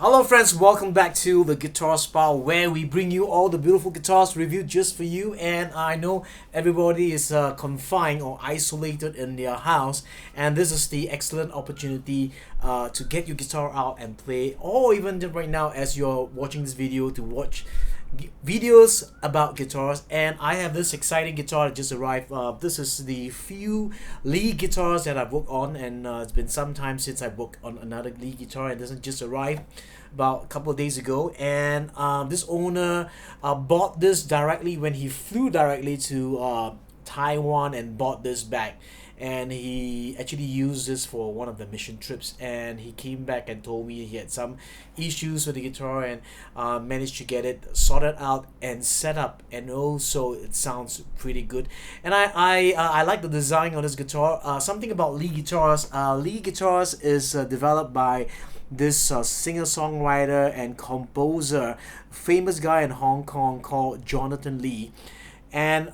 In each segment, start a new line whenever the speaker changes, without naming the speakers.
Hello friends, welcome back to the Guitar Spa where we bring you all the beautiful guitars reviewed just for you. And I know everybody is confined or isolated in their house, and this is the excellent opportunity to get your guitar out and play, or even right now as you're watching this video to watch videos about guitars. And I have this exciting guitar that just arrived. This is the few lead guitars that I've worked on, and it's been some time since I worked on another lead guitar, and this has just arrived about a couple of days ago. And this owner bought this directly when he flew directly to Taiwan and bought this back, and he actually used this for one of the mission trips, and he came back and told me he had some issues with the guitar and managed to get it sorted out and set up, and also it sounds pretty good. And I like the design on this guitar. Something about lead guitars. Lead guitars is developed by this singer-songwriter and composer, famous guy in Hong Kong called Jonathan Lee. And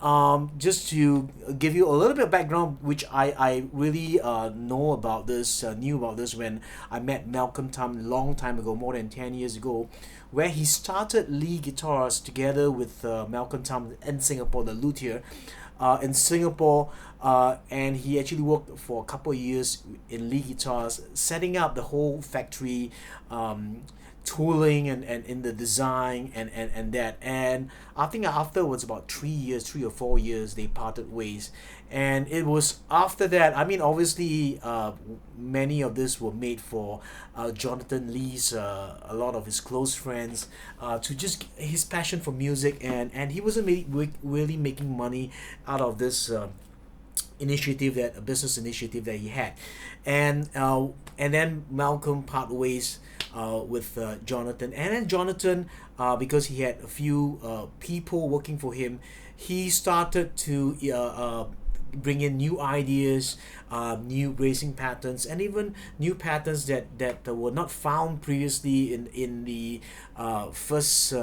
just to give you a little bit of background, which I really know about this, knew about this when I met Malcolm Tam a long time ago, more than 10 years ago, where he started lead guitars together with Malcolm Tam in Singapore, the luthier in Singapore, and he actually worked for a couple of years in lead guitars, setting up the whole factory, tooling and in the design and that. And I think afterwards, about 3 or 4 years, they parted ways. And it was after that, I mean, obviously many of this were made for Jonathan Lee's a lot of his close friends, to just his passion for music, and he wasn't really making money out of this initiative, that a business initiative that he had. And then Malcolm parted ways with Jonathan, and then Jonathan, because he had a few people working for him, he started to bring in new ideas, new bracing patterns, and even new patterns that were not found previously in the first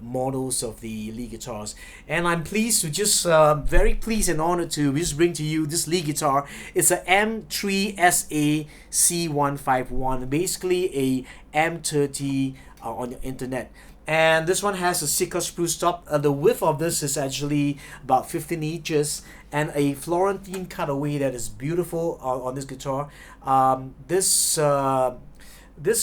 models of the lead guitars. And I'm pleased to just very pleased and honored to just bring to you this lead guitar. It's a M3SAC151, basically a M30 on the internet. And this one has a Sika spruce top. The width of this is actually about 15 inches, and a Florentine cutaway that is beautiful on this guitar. This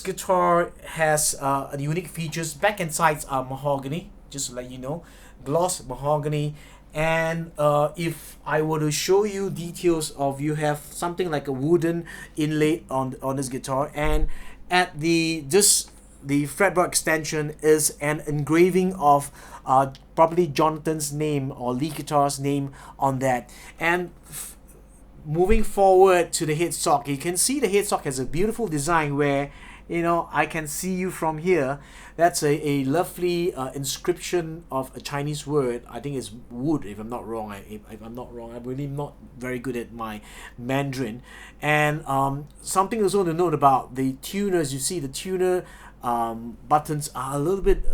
guitar has unique features. Back and sides are mahogany, just to let you know, gloss mahogany. And if I were to show you details of, you have something like a wooden inlay on this guitar, and at the fretboard extension is an engraving of probably Jonathan's name or lead guitar's name on that. And moving forward to the headstock, you can see the headstock has a beautiful design where, you know, I can see you from here. That's a lovely inscription of a Chinese word. I think it's wood, if I'm not wrong. If I'm not wrong, I'm really not very good at my Mandarin. And something also to note about the tuners. You see the tuner buttons are a little bit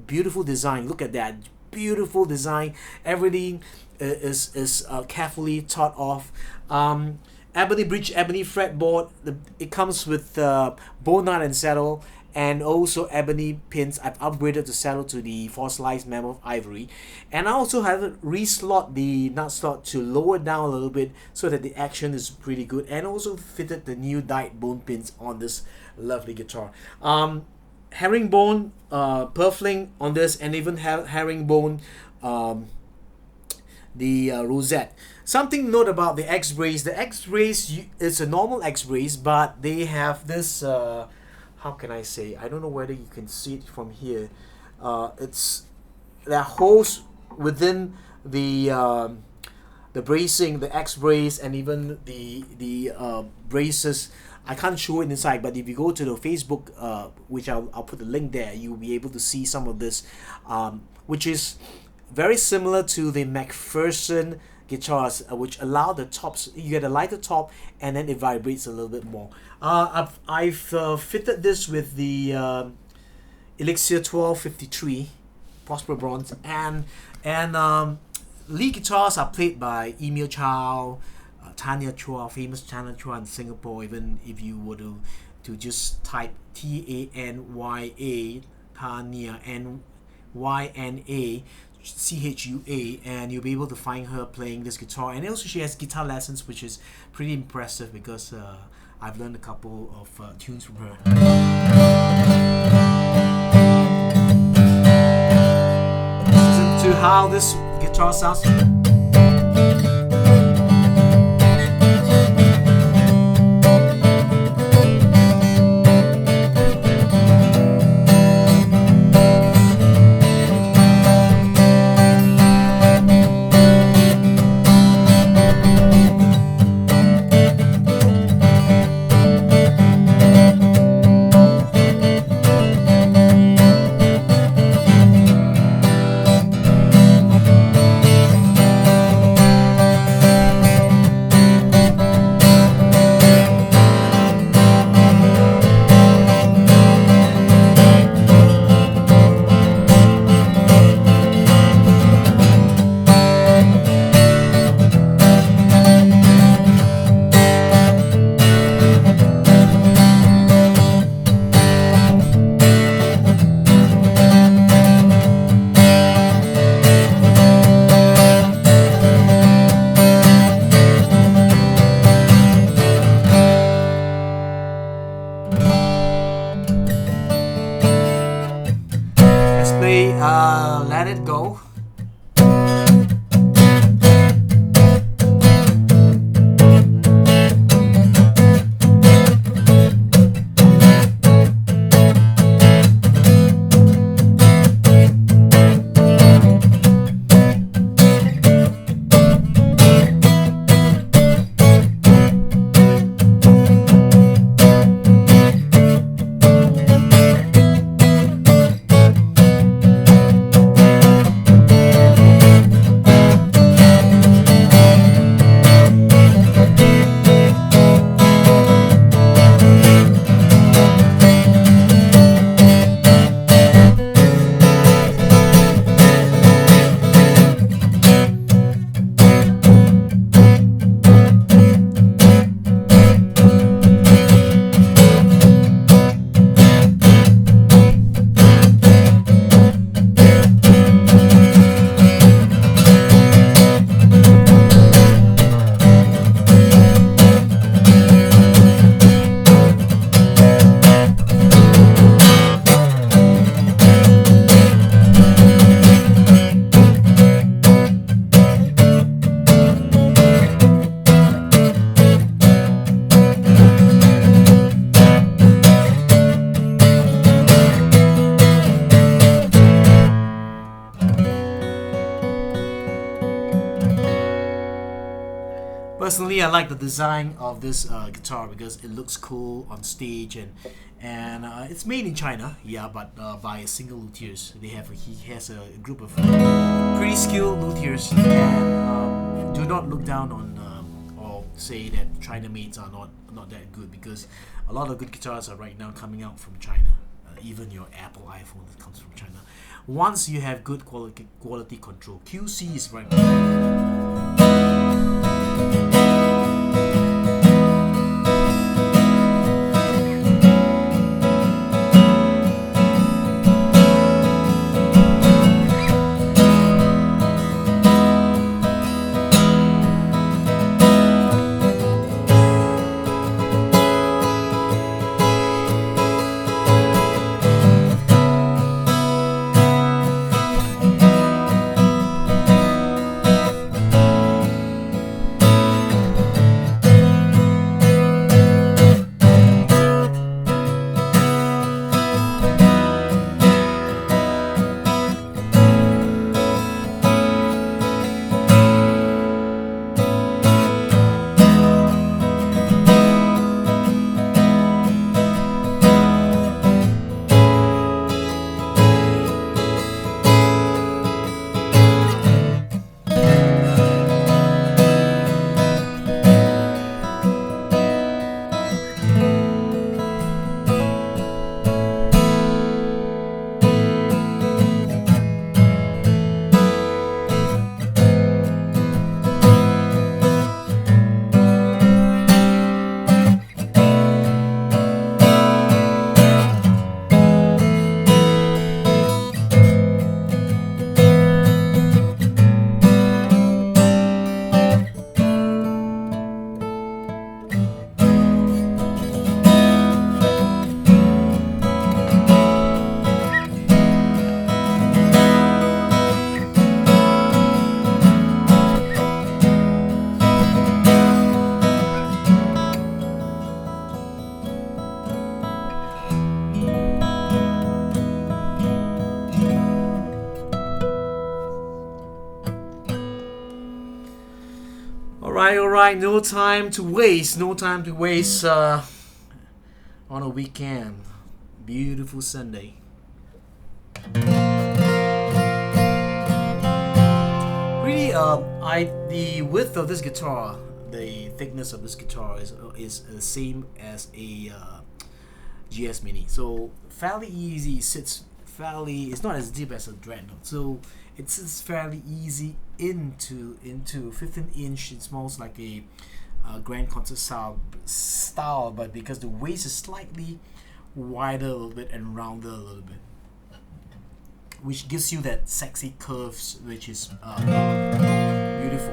beautiful design. Look at that, beautiful design. Everything is carefully thought of. Ebony bridge, ebony fretboard. It comes with bone nut and saddle, and also ebony pins. I've upgraded the saddle to the fossilized mammoth ivory, and I also have reslot the nut slot to lower down a little bit so that the action is pretty good, and also fitted the new dyed bone pins on this lovely guitar. Herringbone purfling on this, and even herringbone the rosette. Something to note about the X-brace. The X-brace is a normal X-brace, but they have this how can I say, I don't know whether you can see it from here. There are holes within the bracing, the X-brace, and even the braces. I can't show it inside, but if you go to the Facebook, which I'll put the link there, you'll be able to see some of this, which is very similar to the McPherson guitars, which allow the tops, you get a lighter top, and then it vibrates a little bit more. I've fitted this with the Elixir 1253 Prosper Bronze, and lead guitars are played by Emil Chow, Tanya Chua, famous Tanya Chua in Singapore. Even if you were to to just type Tanya, Tanya, Nyna and you'll be able to find her playing this guitar. And also she has guitar lessons, which is pretty impressive because I've learned a couple of tunes from her. Listen to how this guitar sounds. Let It Go. Personally, I like the design of this guitar because it looks cool on stage, and it's made in China, yeah, but by a single luthiers. He has a group of pretty skilled luthiers, and do not look down on or say that China maids are not that good, because a lot of good guitars are right now coming out from China. Even your Apple iPhone that comes from China. Once you have good quality control, QC is right. Alright, no time to waste. No time to waste on a weekend. Beautiful Sunday. Really, the width of this guitar, the thickness of this guitar is the same as a GS Mini. So fairly easy. Sits fairly. It's not as deep as a Dreadnought. So it sits fairly easy into 15-inch. It's most like a grand concert style, but because the waist is slightly wider a little bit and rounder a little bit, which gives you that sexy curves, which is beautiful.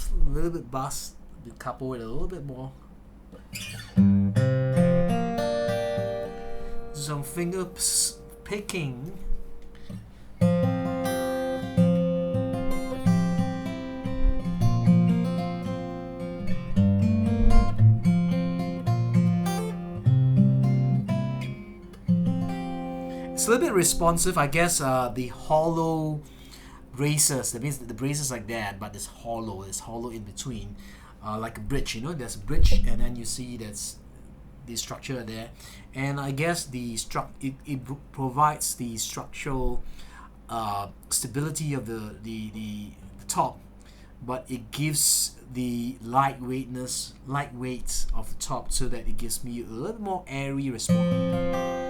A little bit bass, couple with a little bit more. Some finger picking. It's a little bit responsive, I guess. The hollow braces, that means the braces like that, but it's hollow in between, like a bridge. There's a bridge, and then you see that's the structure there, and I guess it provides the structural stability of the top, but it gives the lightweight of the top, so that it gives me a little more airy response.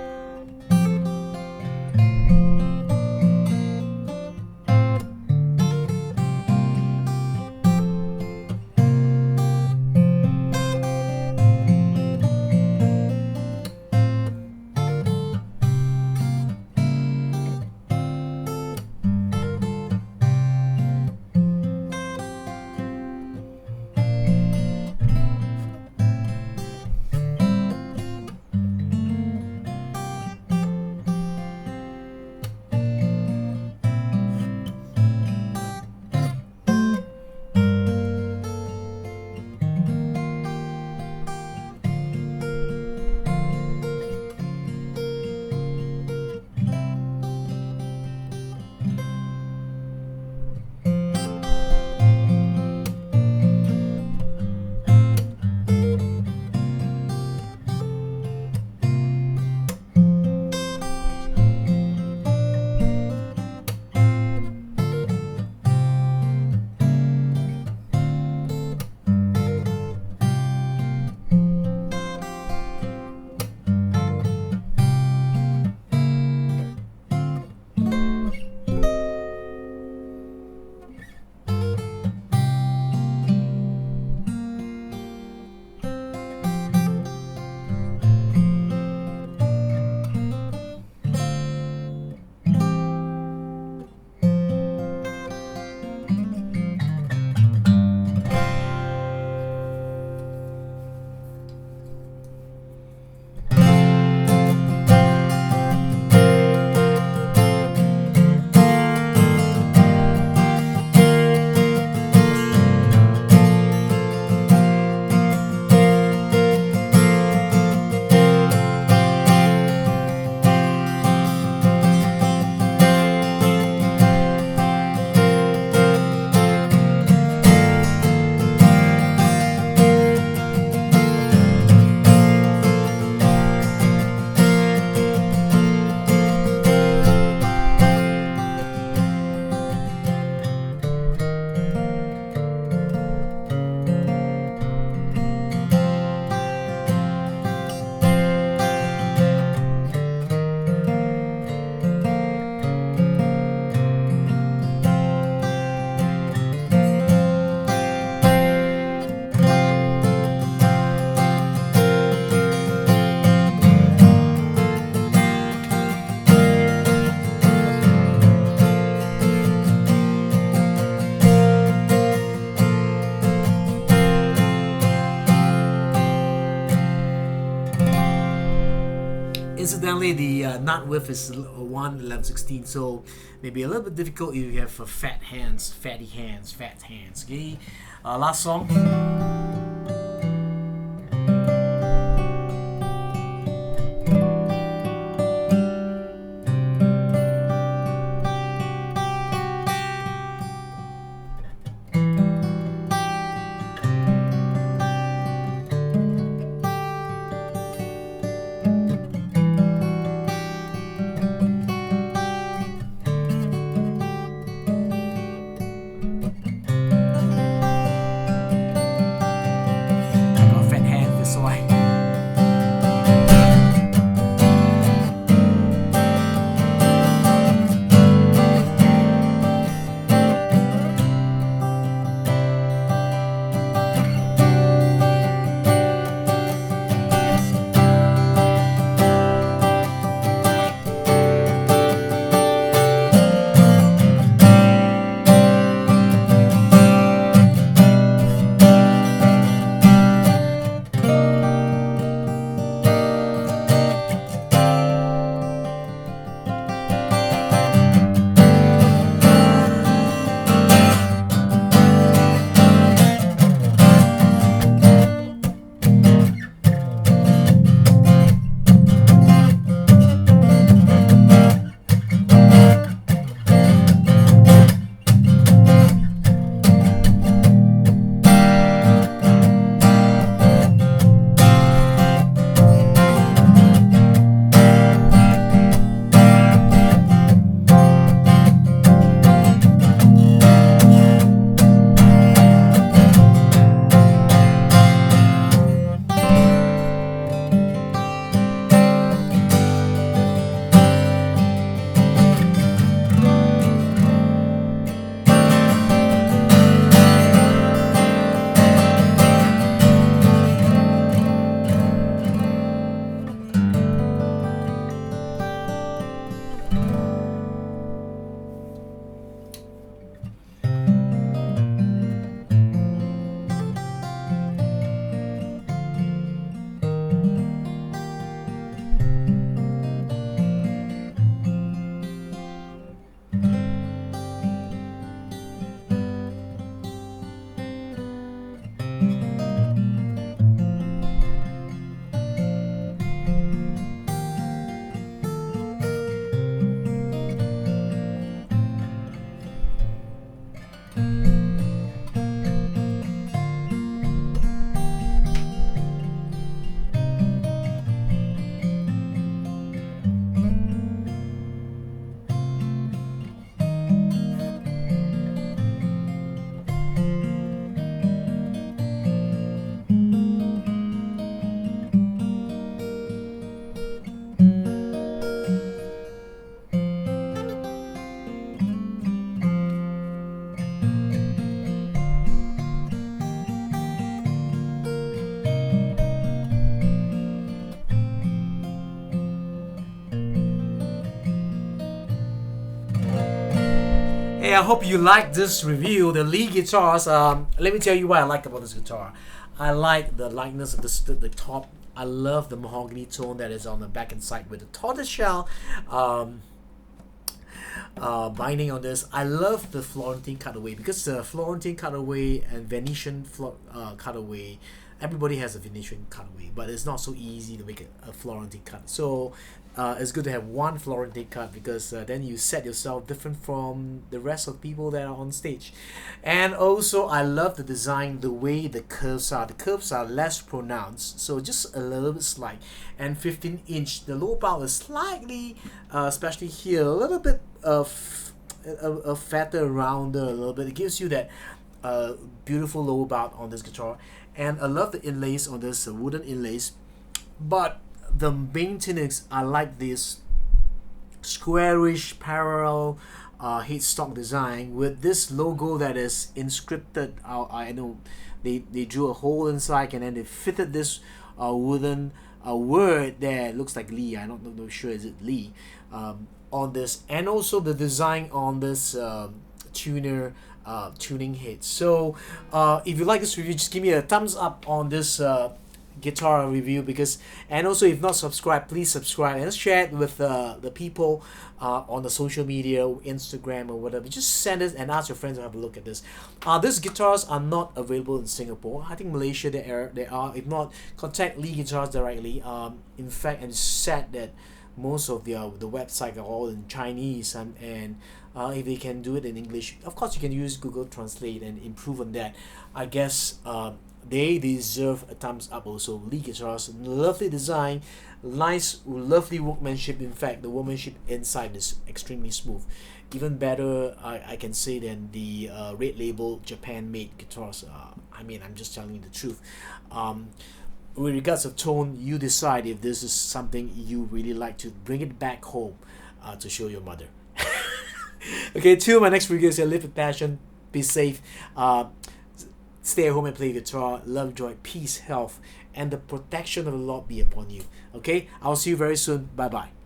Incidentally, the nut width is 1/11/16, so maybe a little bit difficult if you have fat hands, fat hands. Okay, last song. Hey, I hope you like this review, the Lee guitars. Let me tell you what I like about this guitar. I like the lightness of the top. I love the mahogany tone that is on the back and side with the tortoiseshell binding on this. I love the Florentine cutaway because the Florentine cutaway and Venetian cutaway, everybody has a Venetian cutaway, but it's not so easy to make a Florentine cut. So it's good to have one Florentine cut because then you set yourself different from the rest of people that are on stage. And also I love the design, the way the curves are. The curves are less pronounced, so just a little bit slight. And 15-inch, the low bow is slightly, especially here, a little bit of a fatter, rounder, a little bit. It gives you that beautiful low bow on this guitar. And I love the inlays on this, wooden inlays. But the maintenance, I like this squarish parallel headstock design with this logo that is inscripted. I know they drew a hole inside and then they fitted this wooden word there. It looks like Lee. I'm not sure is it Lee on this, and also the design on this tuner tuning head. So if you like this review, just give me a thumbs up on this guitar review, because, and also if not subscribed, please subscribe and share it with the people on the social media, Instagram or whatever. Just send it and ask your friends to have a look at this. These guitars are not available in Singapore. I think Malaysia they are. If not, contact Lee Guitars directly. In fact, I'm sad that most of the website are all in Chinese, and if they can do it in English, of course you can use Google Translate and improve on that. I guess they deserve a thumbs up also. Lee Guitars, lovely design, nice, lovely workmanship. In fact, the workmanship inside is extremely smooth. Even better, I can say, than the red label Japan-made guitars. I mean, I'm just telling you the truth. With regards of tone, you decide if this is something you really like to bring it back home to show your mother. Okay, till my next video, live with passion, be safe, stay at home and play guitar, love, joy, peace, health, and the protection of the Lord be upon you. Okay, I'll see you very soon. Bye bye.